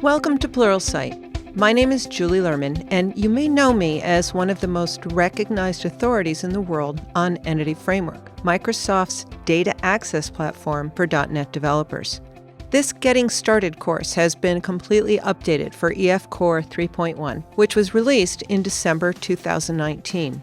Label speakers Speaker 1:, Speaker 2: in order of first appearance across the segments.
Speaker 1: Welcome to Pluralsight. My name is Julie Lerman, and you may know me as one of the most recognized authorities in the world on Entity Framework, Microsoft's data access platform for .NET developers. This Getting Started course has been completely updated for EF Core 3.1, which was released in December 2019.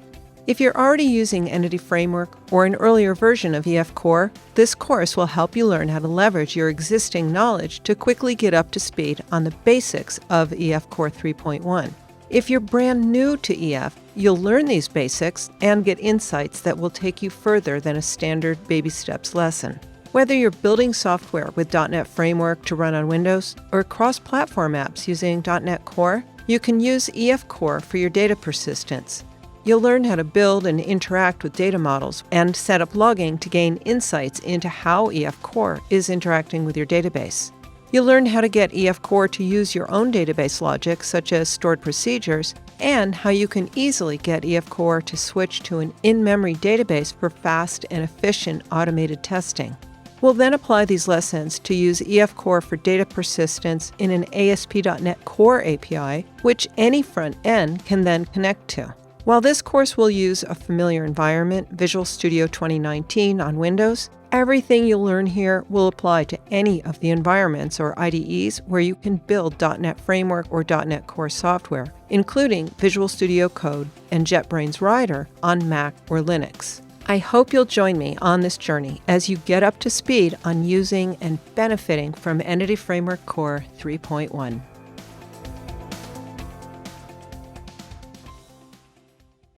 Speaker 1: If you're already using Entity Framework or an earlier version of EF Core, this course will help you learn how to leverage your existing knowledge to quickly get up to speed on the basics of EF Core 3.1. If you're brand new to EF, you'll learn these basics and get insights that will take you further than a standard baby steps lesson. Whether you're building software with .NET Framework to run on Windows or cross-platform apps using .NET Core, you can use EF Core for your data persistence. You'll learn how to build and interact with data models and set up logging to gain insights into how EF Core is interacting with your database. You'll learn how to get EF Core to use your own database logic, such as stored procedures, and how you can easily get EF Core to switch to an in-memory database for fast and efficient automated testing. We'll then apply these lessons to use EF Core for data persistence in an ASP.NET Core API, which any front end can then connect to. While this course will use a familiar environment, Visual Studio 2019 on Windows, everything you'll learn here will apply to any of the environments or IDEs where you can build .NET Framework or .NET Core software, including Visual Studio Code and JetBrains Rider on Mac or Linux. I hope you'll join me on this journey as you get up to speed on using and benefiting from Entity Framework Core 3.1.